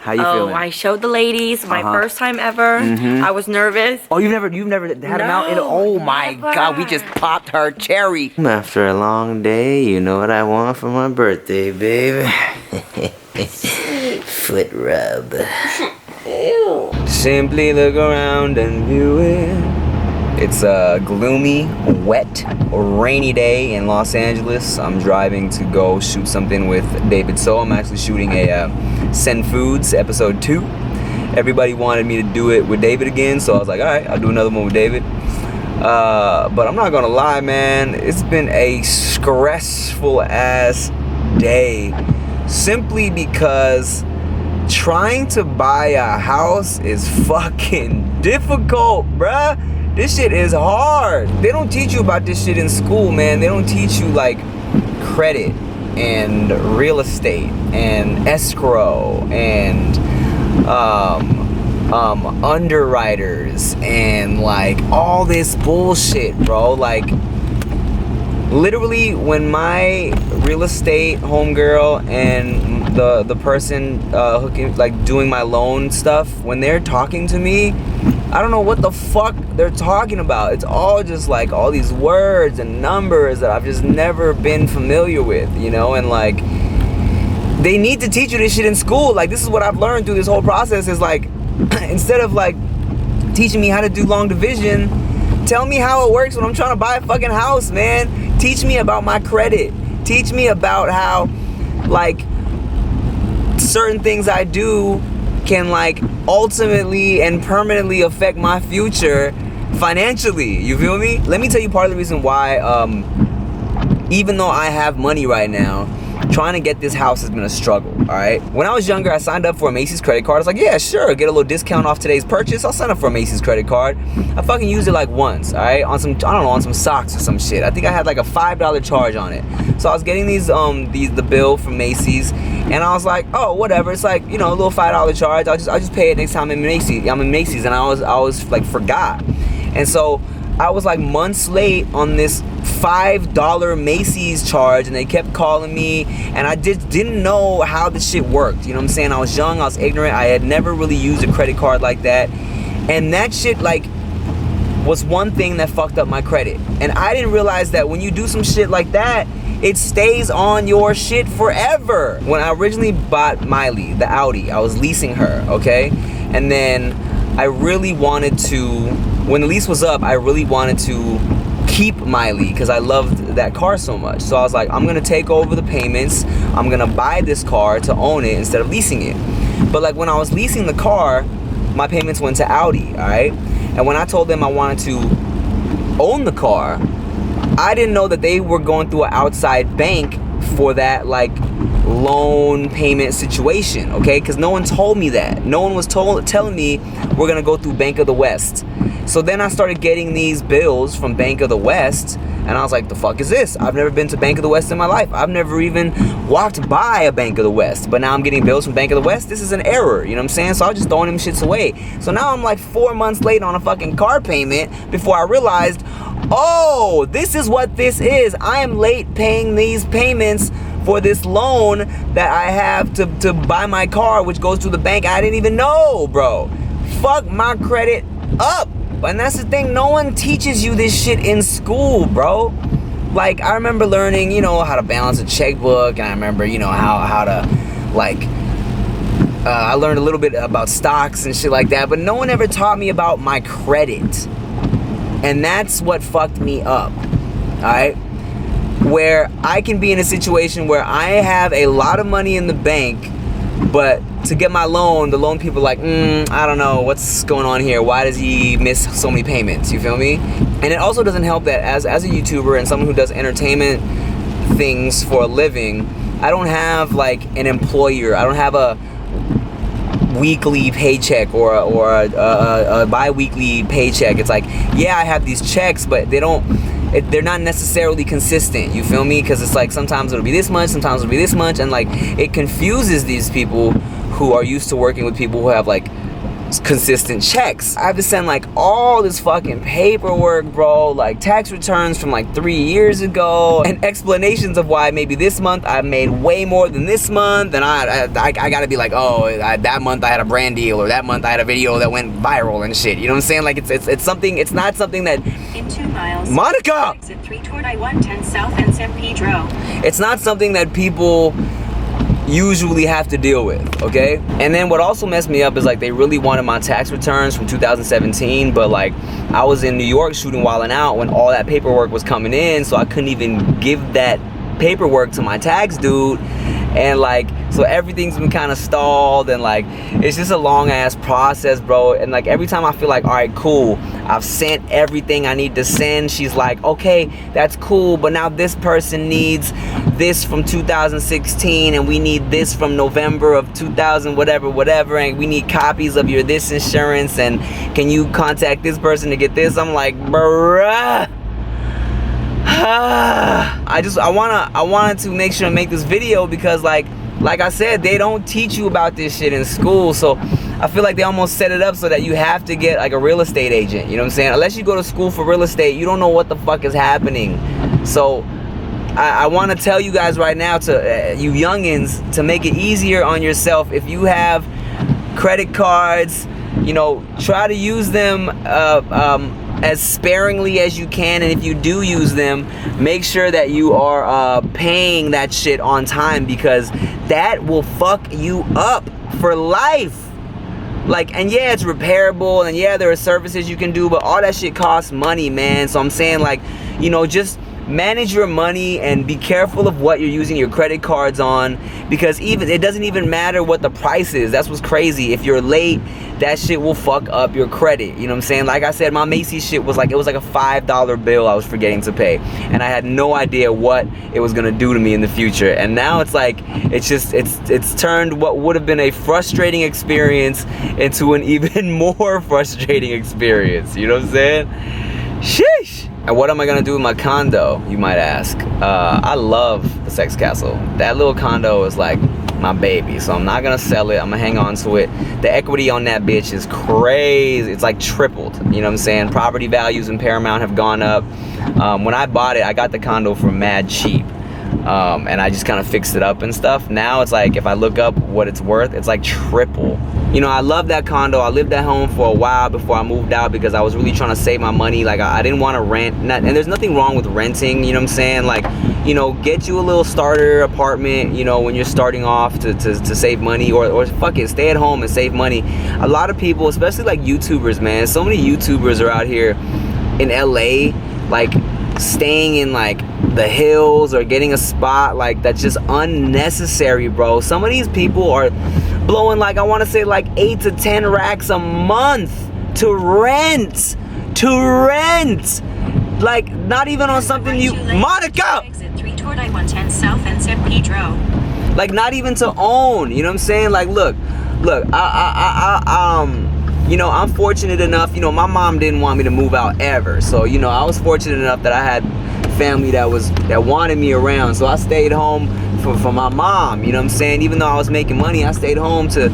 How you feeling? I showed the ladies my first time ever. I was nervous. Oh, you've never had them out in? Oh my God, we just popped her cherry. After a long day, you know what I want for my birthday, baby? Foot rub. Ew. Simply look around and view it. It's a gloomy, wet, rainy day in Los Angeles. I'm driving to go shoot something with David. So I'm actually shooting a Send Foods episode 2. Everybody wanted me to do it with David again, so I was like, all right, I'll do another one with David. But I'm not gonna lie, man. It's been a stressful ass day, simply because trying to buy a house is fucking difficult, bruh. This shit is hard. They don't teach you about this shit in school, man. They don't teach you like credit and real estate and escrow and underwriters and like all this bullshit, bro. Like literally when my real estate homegirl and the person hooking, like doing my loan stuff, when they're talking to me, I don't know what the fuck they're talking about. It's all just like all these words and numbers that I've just never been familiar with, you know? And like, they need to teach you this shit in school. Like, this is what I've learned through this whole process is like, instead of like teaching me how to do long division, tell me how it works when I'm trying to buy a fucking house, man. Teach me about my credit. Teach me about how like certain things I do can like ultimately and permanently affect my future financially. You feel me? Let me tell you part of the reason why even though I have money right now, trying to get this house has been a struggle, all right? When I was younger, I signed up for a Macy's credit card. I was like, yeah, sure, get a little discount off today's purchase. I'll sign up for a Macy's credit card. I fucking used it like once, all right? On some, I don't know, on some socks or some shit. I think I had like a $5 charge on it. So I was getting the bill from Macy's, and I was like, oh, whatever. It's like, you know, a little $5 charge. I'll just pay it next time I'm in Macy's, and I was forgot. And so I was like months late on this $5 Macy's charge, and they kept calling me, and I just didn't know how this shit worked. You know what I'm saying? I was young, I was ignorant, I had never really used a credit card like that, and that shit like was one thing that fucked up my credit. And I didn't realize that when you do some shit like that, it stays on your shit forever. When I originally bought Miley, the Audi, I was leasing her, okay? And then I really wanted to, when the lease was up, I really wanted to keep Miley because I loved that car so much. So I was like, I'm gonna take over the payments. I'm gonna buy this car to own it instead of leasing it. But like when I was leasing the car, my payments went to Audi, all right? And when I told them I wanted to own the car, I didn't know that they were going through an outside bank for that like loan payment situation, okay? Because no one told me that. No one was telling me we're gonna go through Bank of the West. So then I started getting these bills from Bank of the West, and I was like, the fuck is this? I've never been to Bank of the West in my life. I've never even walked by a Bank of the West, but now I'm getting bills from Bank of the West. This is an error, you know what I'm saying? So I was just throwing them shits away. So now I'm like 4 months late on a fucking car payment before I realized, oh, this is what this is. I am late paying these payments for this loan that I have to buy my car, which goes to the bank. I didn't even know, bro. Fuck my credit up. And that's the thing, no one teaches you this shit in school, bro. Like, I remember learning, you know, how to balance a checkbook, and I remember, you know, how to, like, I learned a little bit about stocks and shit like that, but no one ever taught me about my credit. And that's what fucked me up, alright? Where I can be in a situation where I have a lot of money in the bank, but to get my loan, the loan people are like, I don't know, what's going on here? Why does he miss so many payments? You feel me? And it also doesn't help that as a YouTuber and someone who does entertainment things for a living, I don't have like an employer. I don't have a weekly paycheck or a bi-weekly paycheck. It's like, yeah, I have these checks, but they're not necessarily consistent, you feel me? Because it's like sometimes it'll be this much, sometimes it'll be this much, and like it confuses these people who are used to working with people who have like consistent checks. I have to send like all this fucking paperwork, bro, like tax returns from like 3 years ago, and explanations of why maybe this month I made way more than this month, and I gotta be like, oh, that month I had a brand deal, or that month I had a video that went viral and shit. You know what I'm saying? Like it's something. It's not something that. In 2 miles. Monica. Exit 3 toward I-110 South and San Pedro. It's not something that people usually have to deal with, okay? And then what also messed me up is like they really wanted my tax returns from 2017, but like I was in New York shooting Wildin' Out when all that paperwork was coming in, so I couldn't even give that paperwork to my tax dude, and like so everything's been kind of stalled, and like it's just a long ass process, bro. And like every time I feel like, all right, cool, I've sent everything I need to send, she's like, okay, that's cool, but now this person needs this from 2016, and we need this from November of 2000 whatever, and we need copies of your this insurance, and can you contact this person to get this? I'm like, bruh. I wanted to make sure to make this video because like I said, they don't teach you about this shit in school, so I feel like they almost set it up so that you have to get like a real estate agent, you know what I'm saying? Unless you go to school for real estate, you don't know what the fuck is happening. So I want to tell you guys right now, to you youngins, to make it easier on yourself, if you have credit cards, you know, try to use them as sparingly as you can, and if you do use them, make sure that you are paying that shit on time, because that will fuck you up for life. Like, and yeah, it's repairable, and yeah, there are services you can do, but all that shit costs money, man. So I'm saying, like, you know, just manage your money and be careful of what you're using your credit cards on, because even it doesn't even matter what the price is. That's what's crazy. If you're late, that shit will fuck up your credit. You know what I'm saying? Like I said, my Macy's shit was like, it was like a $5 bill I was forgetting to pay, and I had no idea what it was gonna do to me in the future. And now it's like, it's turned what would have been a frustrating experience into an even more frustrating experience. You know what I'm saying? Sheesh. And what am I gonna do with my condo, you might ask? I love the Sex Castle. That little condo is like my baby, so I'm not gonna sell it. I'm gonna hang on to it. The equity on that bitch is crazy. It's like tripled, you know what I'm saying? Property values in Paramount have gone up. When I bought it, I got the condo for mad cheap. And I just kind of fixed it up and stuff. Now it's like, if I look up what it's worth, it's like triple. You know, I love that condo. I lived at home for a while before I moved out, because I was really trying to save my money. Like, I didn't want to rent. And there's nothing wrong with renting, you know what I'm saying? Like, you know, get you a little starter apartment, you know, when you're starting off to save money, or fuck it, stay at home and save money. A lot of people, especially like YouTubers, man, so many YouTubers are out here in LA, like staying in like the hills or getting a spot like that's just unnecessary, bro. Some of these people are blowing like, I want to say like 8 to 10 racks a month to rent, like not even on something you, Monica, Exit 3 toward I-110 South and San Pedro. like not even to own, you know what I'm saying? Like, look, you know, I'm fortunate enough, you know, my mom didn't want me to move out ever. So, you know, I was fortunate enough that I had family that wanted me around. So I stayed home for my mom, you know what I'm saying? Even though I was making money, I stayed home to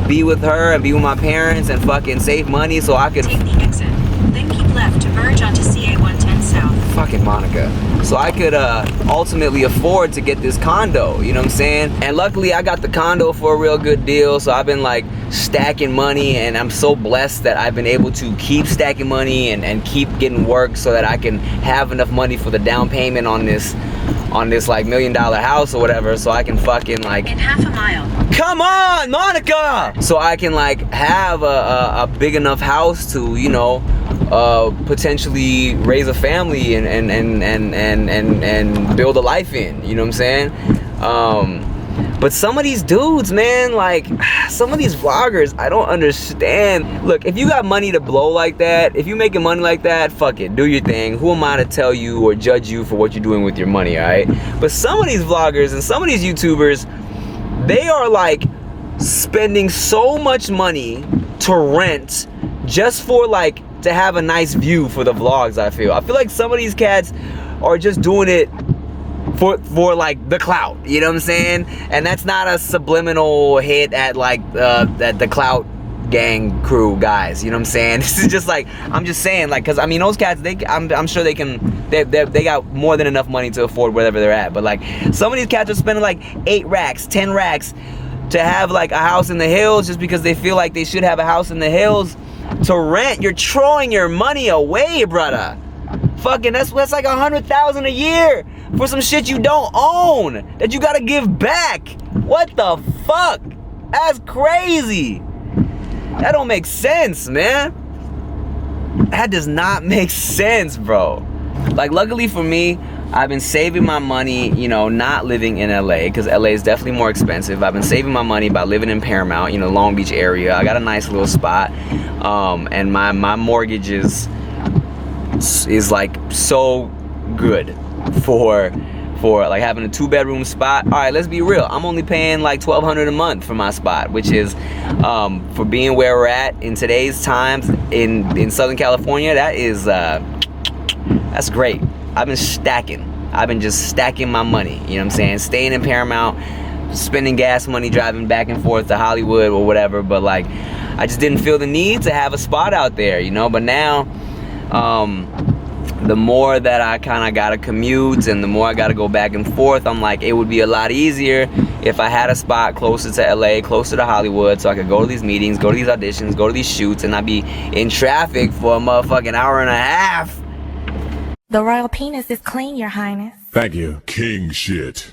be with her and be with my parents and fucking save money so I could... Take the exit, then keep left to merge onto CA 110 South. Fucking Monica. So I could ultimately afford to get this condo, you know what I'm saying? And luckily I got the condo for a real good deal, so I've been like stacking money, and I'm so blessed that I've been able to keep stacking money and keep getting work so that I can have enough money for the down payment on this like $1 million house or whatever, so I can fucking like... In half a mile. Come on, Monica! So I can like have a big enough house to, you know, potentially raise a family and build a life in, you know what I'm saying? But some of these dudes, man, like some of these vloggers, I don't understand. Look, if you got money to blow like that, if you making money like that, fuck it, do your thing. Who am I to tell you or judge you for what you're doing with your money, all right? But some of these vloggers and some of these YouTubers, they are like spending so much money to rent just for like to have a nice view for the vlogs. I feel like some of these cats are just doing it for like the clout, you know what I'm saying? And that's not a subliminal hit at like at the clout gang crew guys. You know what I'm saying? This is just like, I'm just saying, like, cause I mean those cats, I'm sure they got more than enough money to afford wherever they're at. But like some of these cats are spending like 8 racks, 10 racks to have like a house in the hills just because they feel like they should have a house in the hills to rent. You're throwing your money away, brother. Fucking that's like $100,000 a year for some shit you don't own that you gotta give back. What the fuck? That's crazy. That don't make sense, man. That does not make sense, bro. Like, luckily for me, I've been saving my money, you know, not living in LA, because LA is definitely more expensive. I've been saving my money by living in Paramount, you know, Long Beach area. I got a nice little spot, and my mortgage is like so good for like having a 2-bedroom spot. All right, let's be real. I'm only paying like $1,200 a month for my spot, which is for being where we're at in today's times in Southern California. That is that's great. I've been just stacking my money. You know what I'm saying? Staying in Paramount, spending gas money, driving back and forth to Hollywood or whatever. But like, I just didn't feel the need to have a spot out there, you know. But now, the more that I kind of gotta commute and the more I gotta go back and forth, I'm like, it would be a lot easier if I had a spot closer to LA, closer to Hollywood, so I could go to these meetings, go to these auditions, go to these shoots, and not be in traffic for a motherfucking hour and a half. The royal penis is clean, Your Highness. Thank you. King shit.